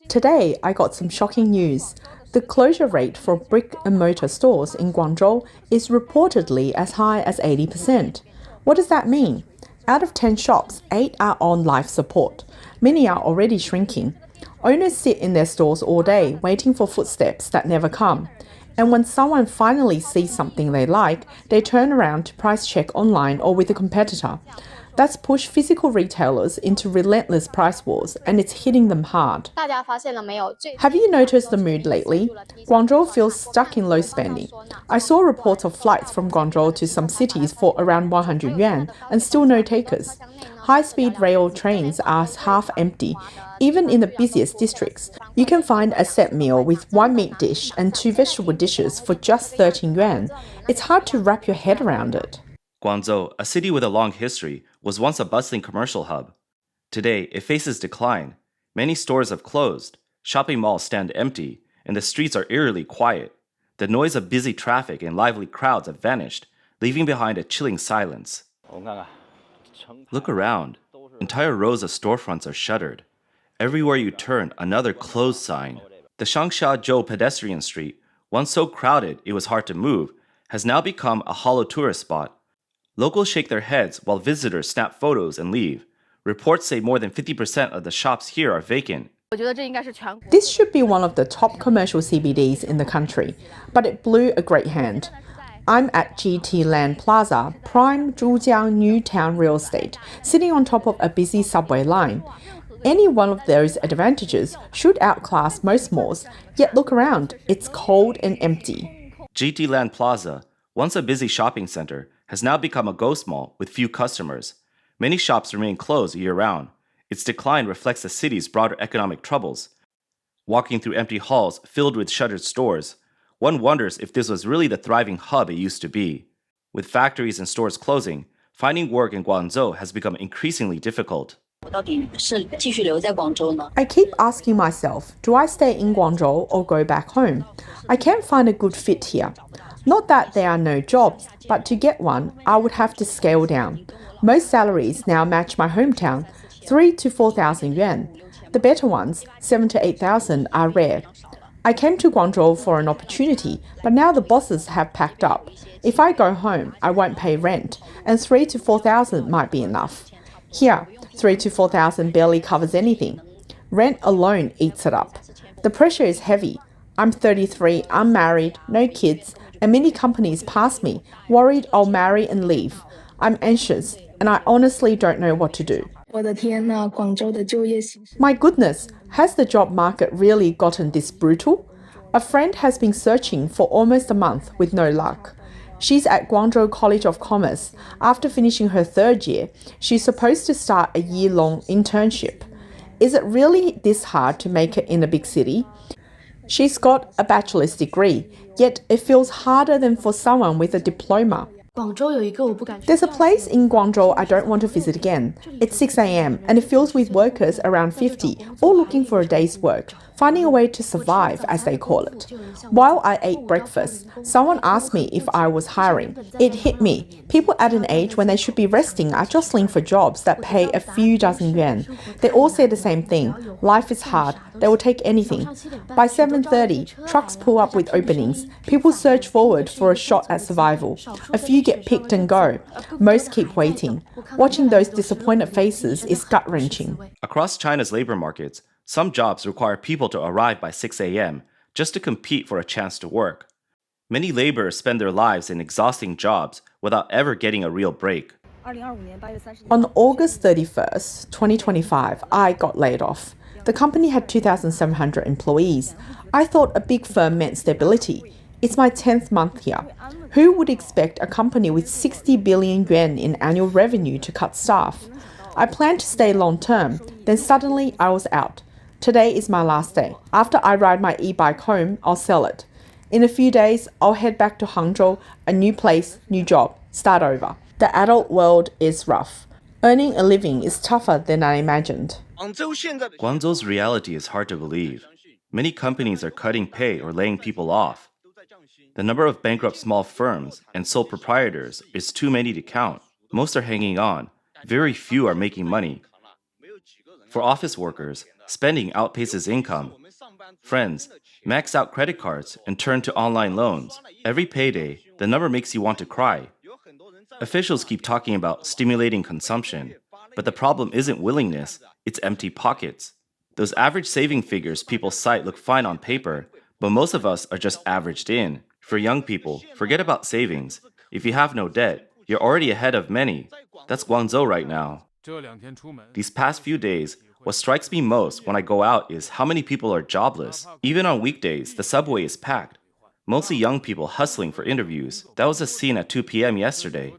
Today, I got some shocking news. The closure rate for brick and mortar stores in Guangzhou is reportedly as high as 80%. What does that mean? Out of 10 shops, 8 are on life support. Many are already shrinking. Owners sit in their stores all day waiting for footsteps that never come. And when someone finally sees something they like, they turn around to price check online or with a competitor. That's pushed physical retailers into relentless price wars, and it's hitting them hard. Have you noticed the mood lately? Guangzhou feels stuck in low spending. I saw reports of flights from Guangzhou to some cities for around 100 yuan and still no takers. High-speed rail trains are half empty. Even in the busiest districts, you can find a set meal with 1 meat dish and 2 vegetable dishes for just 13 yuan. It's hard to wrap your head around it. Guangzhou, a city with a long history, was once a bustling commercial hub. Today, it faces decline. Many stores have closed, shopping malls stand empty, and the streets are eerily quiet. The noise of busy traffic and lively crowds have vanished, leaving behind a chilling silence. Look around. Entire rows of storefronts are shuttered. Everywhere you turn, another closed sign. The Shangshazhou pedestrian street, once so crowded it was hard to move, has now become a hollow tourist spot. Locals shake their heads while visitors snap photos and leave. Reports say more than 50% of the shops here are vacant. This should be one of the top commercial CBDs in the country, but it blew a great hand. I'm at GT Land Plaza, prime Zhujiang New Town real estate, sitting on top of a busy subway line. Any one of those advantages should outclass most malls, yet look around, it's cold and empty. GT Land Plaza, once a busy shopping center, has now become a ghost mall with few customers. Many shops remain closed year-round. Its decline reflects the city's broader economic troubles. Walking through empty halls filled with shuttered stores, one wonders if this was really the thriving hub it used to be. With factories and stores closing, finding work in Guangzhou has become increasingly difficult. I keep asking myself, do I stay in Guangzhou or go back home? I can't find a good fit here. Not that there are no jobs, but to get one, I would have to scale down. Most salaries now match my hometown, 3,000 to 4,000 yuan. The better ones, 7,000 to 8,000, are rare. I came to Guangzhou for an opportunity, but now the bosses have packed up. If I go home, I won't pay rent, and 3,000 to 4,000 might be enough. Here, 3,000 to 4,000 barely covers anything. Rent alone eats it up. The pressure is heavy. I'm 33, unmarried, no kids, and many companies pass me, worried I'll marry and leave. I'm anxious, and I honestly don't know what to do. My goodness, has the job market really gotten this brutal? A friend has been searching for almost a month with no luck. She's at Guangzhou College of Commerce. After finishing her 3rd year, she's supposed to start a year-long internship. Is it really this hard to make it in a big city? She's got a bachelor's degree, yet it feels harder than for someone with a diploma. There's a place in Guangzhou I don't want to visit again. It's 6 a.m. and it fills with workers around 50, all looking for a day's work, finding a way to survive, as they call it. While I ate breakfast, someone asked me if I was hiring. It hit me. People at an age when they should be resting are jostling for jobs that pay a few dozen yuan. They all say the same thing. Life is hard. They will take anything. By 7:30, trucks pull up with openings. People surge forward for a shot at survival. A few get picked and go. Most keep waiting. Watching those disappointed faces is gut-wrenching. Across China's labor markets, some jobs require people to arrive by 6 a.m. just to compete for a chance to work. Many laborers spend their lives in exhausting jobs without ever getting a real break. On August 31st, 2025, I got laid off. The company had 2,700 employees. I thought a big firm meant stability. It's my 10th month here. Who would expect a company with 60 billion yuan in annual revenue to cut staff? I planned to stay long term, then suddenly I was out. Today is my last day. After I ride my e-bike home, I'll sell it. In a few days, I'll head back to Hangzhou, a new place, new job, start over. The adult world is rough. Earning a living is tougher than I imagined. Guangzhou's reality is hard to believe. Many companies are cutting pay or laying people off. The number of bankrupt small firms and sole proprietors is too many to count. Most are hanging on. Very few are making money. For office workers, spending outpaces income. Friends max out credit cards and turn to online loans. Every payday, the number makes you want to cry. Officials keep talking about stimulating consumption, but the problem isn't willingness, it's empty pockets. Those average saving figures people cite look fine on paper, but most of us are just averaged in. For young people, forget about savings. If you have no debt, you're already ahead of many. That's Guangzhou right now. These past few days, what strikes me most when I go out is how many people are jobless. Even on weekdays, the subway is packed. Mostly young people hustling for interviews. That was a scene at 2 p.m. yesterday.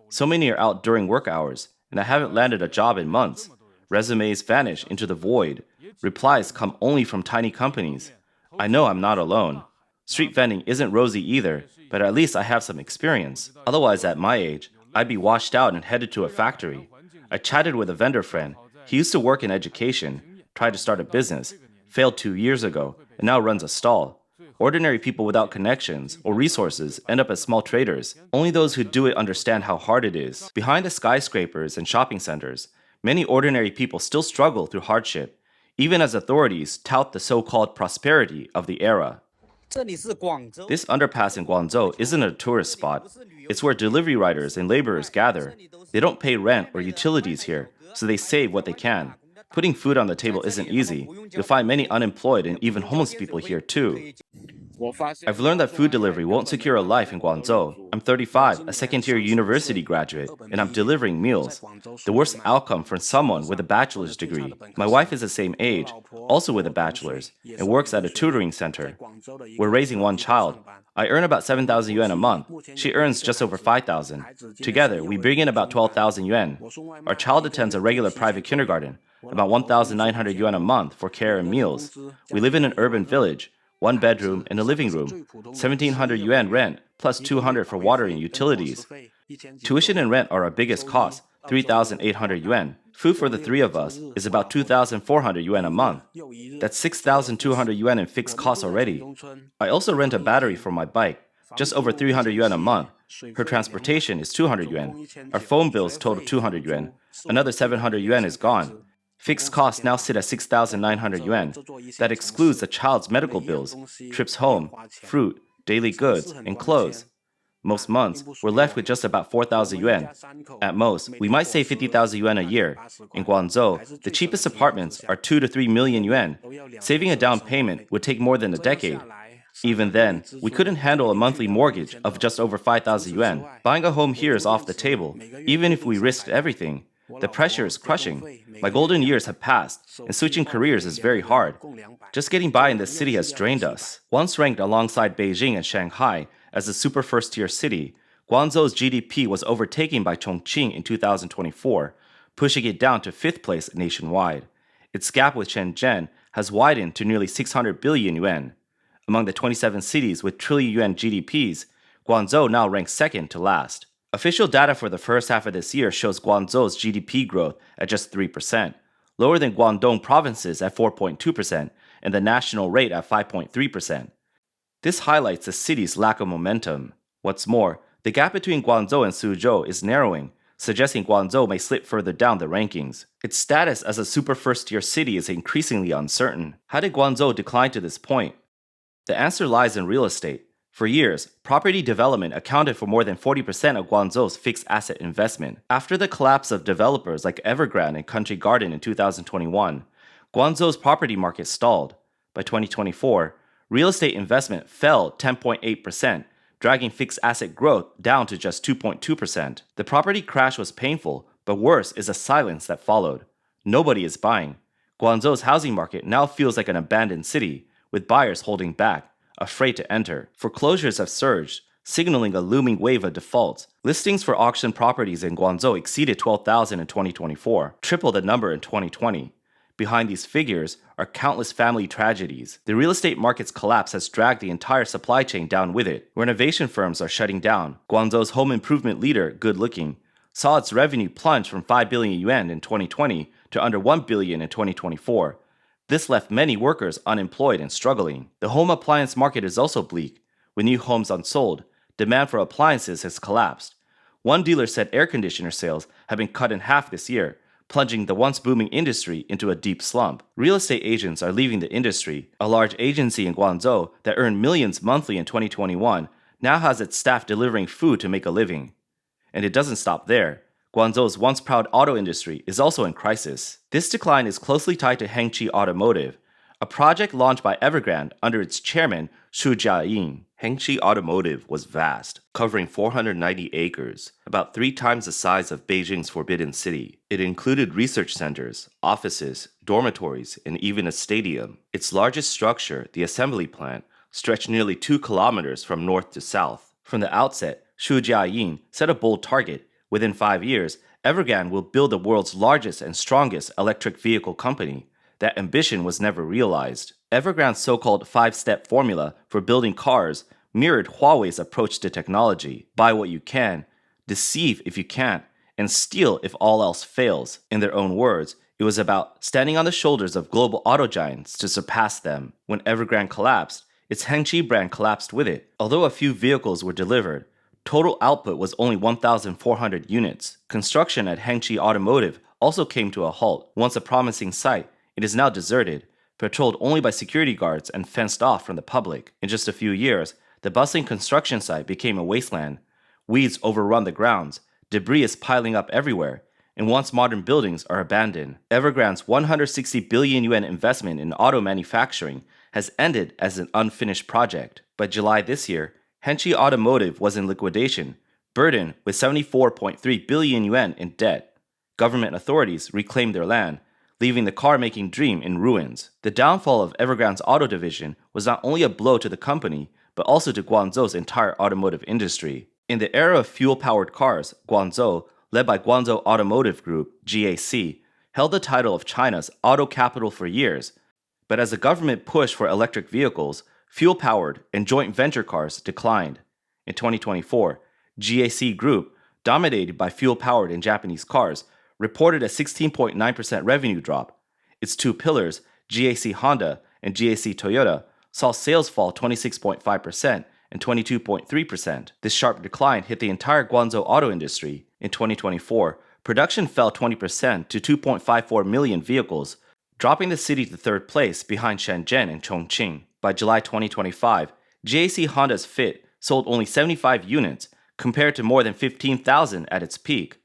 So many are out during work hours, and I haven't landed a job in months. Resumes vanish into the void. Replies come only from tiny companies. I know I'm not alone. Street vending isn't rosy either, but at least I have some experience. Otherwise, at my age, I'd be washed out and headed to a factory. I chatted with a vendor friend. He used to work in education, tried to start a business, failed 2 years ago, and now runs a stall. Ordinary people without connections or resources end up as small traders. Only those who do it understand how hard it is. Behind the skyscrapers and shopping centers, many ordinary people still struggle through hardship, even as authorities tout the so-called prosperity of the era. This underpass in Guangzhou isn't a tourist spot. It's where delivery riders and laborers gather. They don't pay rent or utilities here, so they save what they can. Putting food on the table isn't easy. You'll find many unemployed and even homeless people here too. I've learned that food delivery won't secure a life in Guangzhou. I'm 35, a second-year university graduate, and I'm delivering meals. The worst outcome for someone with a bachelor's degree. My wife is the same age, also with a bachelor's, and works at a tutoring center. We're raising one child. I earn about 7,000 yuan a month. She earns just over 5,000. Together, we bring in about 12,000 yuan. Our child attends a regular private kindergarten, about 1,900 yuan a month for care and meals. We live in an urban village. 1 bedroom and a living room, 1,700 yuan rent, plus 200 for water and utilities. Tuition and rent are our biggest cost, 3,800 yuan. Food for the 3 of us is about 2,400 yuan a month. That's 6,200 yuan in fixed costs already. I also rent a battery for my bike, just over 300 yuan a month. Her transportation is 200 yuan. Our phone bills total 200 yuan. Another 700 yuan is gone. Fixed costs now sit at 6,900 yuan. That excludes the child's medical bills, trips home, fruit, daily goods, and clothes. Most months, we're left with just about 4,000 yuan. At most, we might save 50,000 yuan a year. In Guangzhou, the cheapest apartments are 2 to 3 million yuan. Saving a down payment would take more than a decade. Even then, we couldn't handle a monthly mortgage of just over 5,000 yuan. Buying a home here is off the table, even if we risked everything. The pressure is crushing. My golden years have passed, and switching careers is very hard. Just getting by in this city has drained us. Once ranked alongside Beijing and Shanghai as a super first-tier city, Guangzhou's GDP was overtaken by Chongqing in 2024, pushing it down to 5th place nationwide. Its gap with Shenzhen has widened to nearly 600 billion yuan. Among the 27 cities with trillion-yuan GDPs, Guangzhou now ranks second to last. Official data for the first half of this year shows Guangzhou's GDP growth at just 3%, lower than Guangdong province's at 4.2% and the national rate at 5.3%. This highlights the city's lack of momentum. What's more, the gap between Guangzhou and Suzhou is narrowing, suggesting Guangzhou may slip further down the rankings. Its status as a super first-tier city is increasingly uncertain. How did Guangzhou decline to this point? The answer lies in real estate. For years, property development accounted for more than 40% of Guangzhou's fixed asset investment. After the collapse of developers like Evergrande and Country Garden in 2021, Guangzhou's property market stalled. By 2024, real estate investment fell 10.8%, dragging fixed asset growth down to just 2.2%. The property crash was painful, but worse is the silence that followed. Nobody is buying. Guangzhou's housing market now feels like an abandoned city, with buyers holding back, afraid to enter. Foreclosures have surged, signaling a looming wave of defaults. Listings for auction properties in Guangzhou exceeded 12,000 in 2024, triple the number in 2020. Behind these figures are countless family tragedies. The real estate market's collapse has dragged the entire supply chain down with it. Renovation firms are shutting down. Guangzhou's home improvement leader, Good Looking, saw its revenue plunge from 5 billion yuan in 2020 to under 1 billion in 2024. This left many workers unemployed and struggling. The home appliance market is also bleak. With new homes unsold, demand for appliances has collapsed. One dealer said air conditioner sales have been cut in half this year, plunging the once booming industry into a deep slump. Real estate agents are leaving the industry. A large agency in Guangzhou that earned millions monthly in 2021 now has its staff delivering food to make a living. And it doesn't stop there. Guangzhou's once proud auto industry is also in crisis. This decline is closely tied to Hengqi Automotive, a project launched by Evergrande under its chairman Xu Jiayin. Hengqi Automotive was vast, covering 490 acres, about 3 times the size of Beijing's Forbidden City. It included research centers, offices, dormitories, and even a stadium. Its largest structure, the assembly plant, stretched nearly 2 kilometers from north to south. From the outset, Xu Jiayin set a bold target. Within 5 years, Evergrande will build the world's largest and strongest electric vehicle company. That ambition was never realized. Evergrande's so-called 5-step formula for building cars mirrored Huawei's approach to technology. Buy what you can, deceive if you can't, and steal if all else fails. In their own words, it was about standing on the shoulders of global auto giants to surpass them. When Evergrande collapsed, its Hengqi brand collapsed with it. Although a few vehicles were delivered, total output was only 1,400 units. Construction at Hengqi Automotive also came to a halt. Once a promising site, it is now deserted, patrolled only by security guards and fenced off from the public. In just a few years, the bustling construction site became a wasteland. Weeds overrun the grounds, debris is piling up everywhere, and once modern buildings are abandoned. Evergrande's 160 billion yuan investment in auto manufacturing has ended as an unfinished project. By July this year, Hengqi Automotive was in liquidation, burdened with 74.3 billion yuan in debt. Government authorities reclaimed their land, leaving the car-making dream in ruins. The downfall of Evergrande's auto division was not only a blow to the company, but also to Guangzhou's entire automotive industry. In the era of fuel-powered cars, Guangzhou, led by Guangzhou Automotive Group, GAC, held the title of China's auto capital for years. But as the government pushed for electric vehicles, fuel-powered and joint venture cars declined. In 2024, GAC Group, dominated by fuel-powered and Japanese cars, reported a 16.9% revenue drop. Its 2 pillars, GAC Honda and GAC Toyota, saw sales fall 26.5% and 22.3%. This sharp decline hit the entire Guangzhou auto industry. In 2024, production fell 20% to 2.54 million vehicles, dropping the city to 3rd place behind Shenzhen and Chongqing. By July 2025, GAC Honda's Fit sold only 75 units, compared to more than 15,000 at its peak.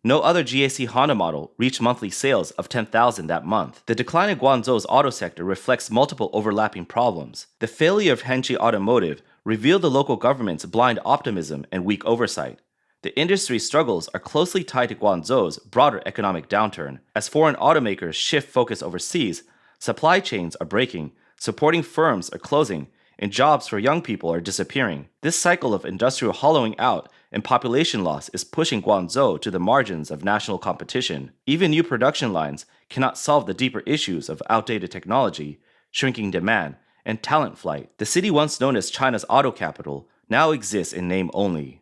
No other GAC Honda model reached monthly sales of 10,000 that month. The decline in Guangzhou's auto sector reflects multiple overlapping problems. The failure of Hengqi Automotive revealed the local government's blind optimism and weak oversight. The industry's struggles are closely tied to Guangzhou's broader economic downturn. As foreign automakers shift focus overseas, supply chains are breaking, supporting firms are closing, and jobs for young people are disappearing. This cycle of industrial hollowing out and population loss is pushing Guangzhou to the margins of national competition. Even new production lines cannot solve the deeper issues of outdated technology, shrinking demand, and talent flight. The city once known as China's auto capital now exists in name only.